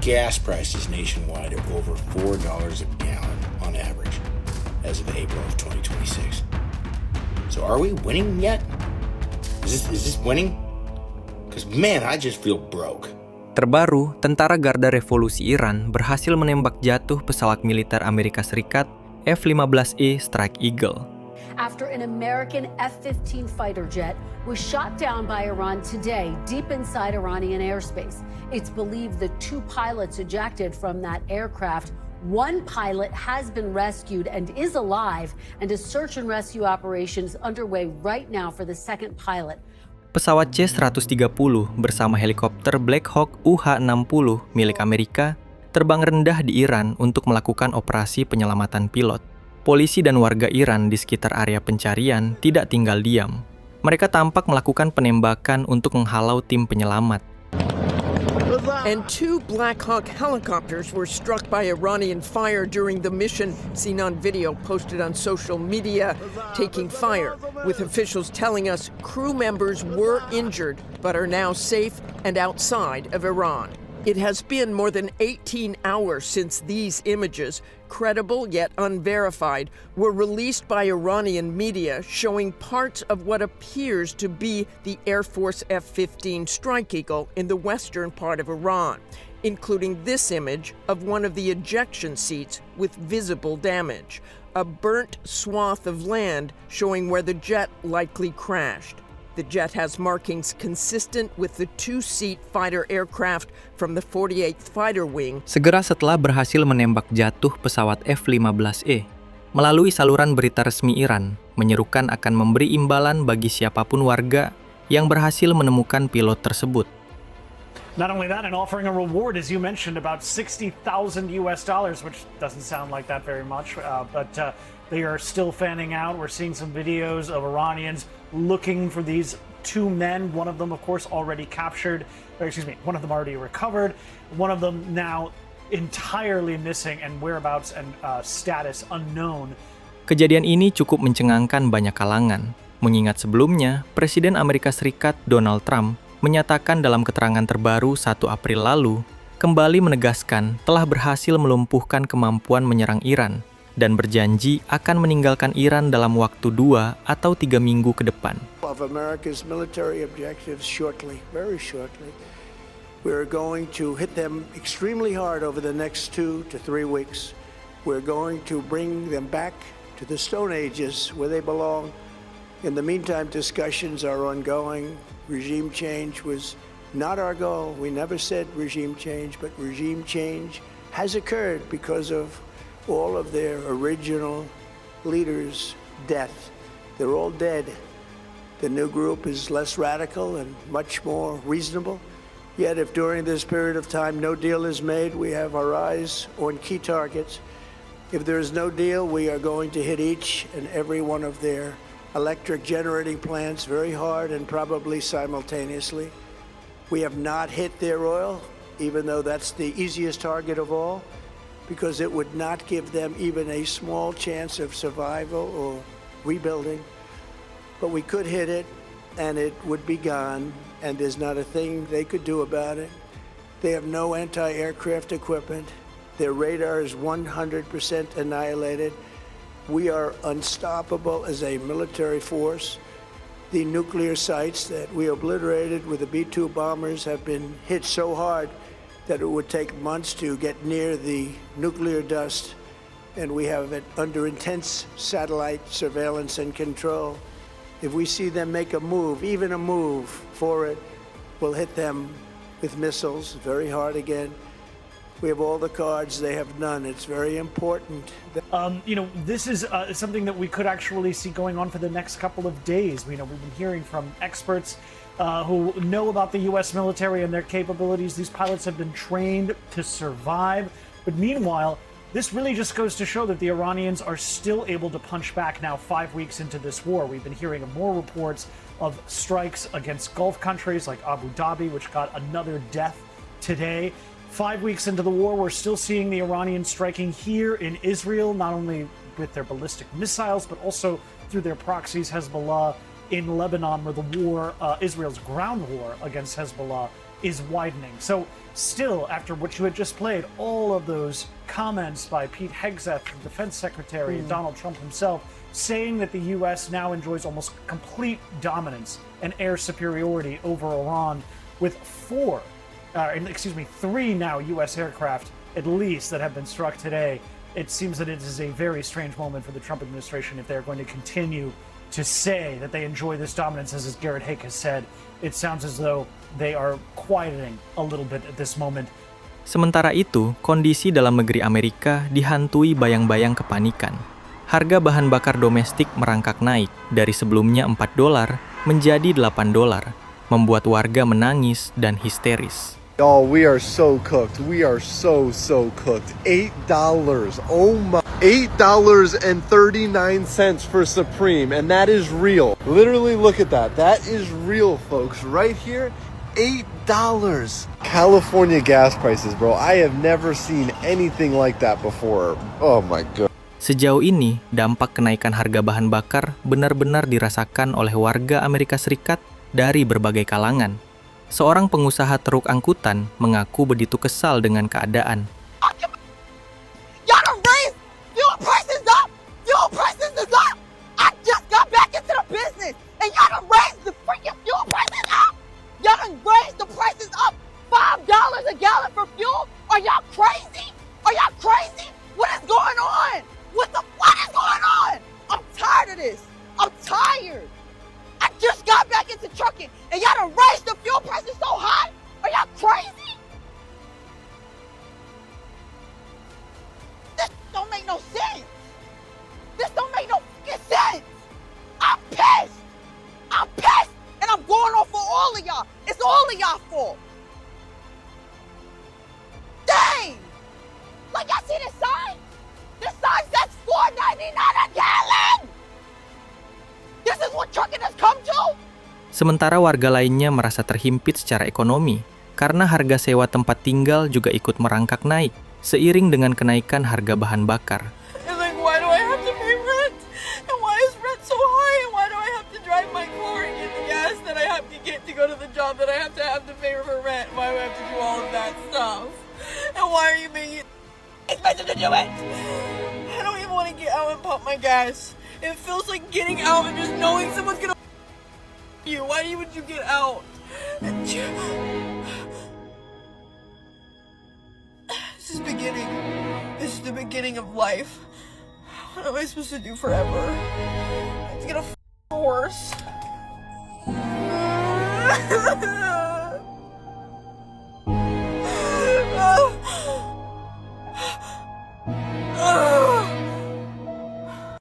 Gas prices nationwide are over $4 a gallon on average as of April of 2026. So are we winning yet? Is this winning? Because man, I just feel broke. Terbaru, Tentara Garda Revolusi Iran berhasil menembak jatuh pesawat militer Amerika Serikat F-15E Strike Eagle. After an American F-15 fighter jet was shot down by Iran today deep inside Iranian airspace. It's believed the 2 pilots ejected from that aircraft. One pilot has been rescued and is alive, and a search and rescue operation is underway right now for the second pilot. Pesawat C-130 bersama helikopter Black Hawk UH-60 milik Amerika terbang rendah di Iran untuk melakukan operasi penyelamatan pilot. Polisi dan warga Iran di sekitar area pencarian tidak tinggal diam. Mereka tampak melakukan penembakan untuk menghalau tim penyelamat. And 2 Black Hawk helicopters were struck by Iranian fire during the mission, seen on video posted on social media, taking fire, with officials telling us crew members were injured but are now safe and outside of Iran. It has been more than 18 hours since these images, credible yet unverified, were released by Iranian media showing parts of what appears to be the Air Force F-15 Strike Eagle in the western part of Iran, including this image of one of the ejection seats with visible damage, a burnt swath of land showing where the jet likely crashed. The jet has markings consistent with the 2-seat fighter aircraft from the 48th Fighter Wing. Segera setelah berhasil menembak jatuh pesawat F-15E, melalui saluran berita resmi Iran, menyerukan akan memberi imbalan bagi siapapun warga yang berhasil menemukan pilot tersebut. Not only that, and offering a reward, as you mentioned, about $60,000 US, which doesn't sound like that very much, but they are still fanning out. We're seeing some videos of Iranians looking for these 2 men. One of them, of course, already captured, one of them already recovered. One of them now entirely missing and whereabouts and status unknown. Kejadian ini cukup mencengangkan banyak kalangan, mengingat sebelumnya Presiden Amerika Serikat Donald Trump menyatakan dalam keterangan terbaru 1 April lalu, kembali menegaskan telah berhasil melumpuhkan kemampuan menyerang Iran dan berjanji akan meninggalkan Iran dalam waktu 2 atau 3 minggu ke depan. Of America's military objectives shortly, very shortly. We're going to hit them extremely hard over the next 2 to 3 weeks. We're going to bring them back to the Stone Ages where they belong. In the meantime, discussions are ongoing. Regime change was not our goal. We never said regime change, but regime change has occurred because of all of their original leaders' death. They're all dead. The new group is less radical and much more reasonable. Yet if during this period of time no deal is made, we have our eyes on key targets. If there is no deal, we are going to hit each and every one of their electric generating plants very hard and probably simultaneously. We have not hit their oil, even though that's the easiest target of all, because it would not give them even a small chance of survival or rebuilding. But we could hit it, and it would be gone, and there's not a thing they could do about it. They have no anti-aircraft equipment. Their radar is 100% annihilated. We are unstoppable as a military force. The nuclear sites that we obliterated with the B-2 bombers have been hit so hard that it would take months to get near the nuclear dust, and we have it under intense satellite surveillance and control. If we see them make a move, even a move for it, we'll hit them with missiles very hard again. We have all the cards, they have none. It's very important. This is something that we could actually see going on for the next couple of days. We've been hearing from experts who know about the U.S. military and their capabilities. These pilots have been trained to survive. But meanwhile, this really just goes to show that the Iranians are still able to punch back now 5 weeks into this war. We've been hearing of more reports of strikes against Gulf countries like Abu Dhabi, which got another death today. 5 weeks into the war, we're still seeing the Iranians striking here in Israel, not only with their ballistic missiles, but also through their proxies, Hezbollah in Lebanon, where the war, Israel's ground war against Hezbollah, is widening. So still, after what you had just played, all of those comments by Pete Hegseth, the defense secretary, and Donald Trump himself, saying that the U.S. now enjoys almost complete dominance and air superiority over Iran, with three now U.S. aircraft at least that have been struck today. It seems that it is a very strange moment for the Trump administration if they're going to continue to say that they enjoy this dominance, as Garrett Haake has said. It sounds as though they are quietening a little bit at this moment. Sementara itu, kondisi dalam negeri Amerika dihantui bayang-bayang kepanikan. Harga bahan bakar domestik merangkak naik dari sebelumnya $4 menjadi $8, membuat warga menangis dan histeris. Y'all, we are so cooked. We are so cooked. $8. Oh my. $8.39 for Supreme, and that is real. Literally, look at that. That is real, folks. Right here, $8. California gas prices, bro. I have never seen anything like that before. Oh my god. Sejauh ini, dampak kenaikan harga bahan bakar benar-benar dirasakan oleh warga Amerika Serikat dari berbagai kalangan. Seorang pengusaha truk angkutan mengaku begitu kesal dengan keadaan. Y'all done raised fuel prices up! Fuel prices is up! I just got back into the business and y'all done raised the freaking fuel prices up! Y'all done raised the prices up! $5 a gallon for fuel? Are y'all crazy? Are y'all crazy? What is going on? What is going on? I'm tired of this. I'm tired. I just got back into trucking and y'all done raised the fuel prices so high? Are y'all crazy? This don't make no sense. This don't make no fucking sense. I'm pissed. I'm pissed and I'm going off for all of y'all. It's all of y'all fault. Dang! Like y'all see this sign? This sign says $4.99 a gallon! This is what trucking has come to? Sementara warga lainnya merasa terhimpit secara ekonomi karena harga sewa tempat tinggal juga ikut merangkak naik seiring dengan kenaikan harga bahan bakar. And like, why do I have to pay rent? And why is rent so high? And why do I have to drive my car and get the gas that I have to get to go to the job that I have to pay for rent? Why do I have to do all of that stuff? And why are you making it expensive to do it? I don't even want to get out and pump my gas. It feels like getting out and just knowing someone's gonna you. Why would you get out? This is beginning. This is the beginning of life. What am I supposed to do forever? It's gonna worse.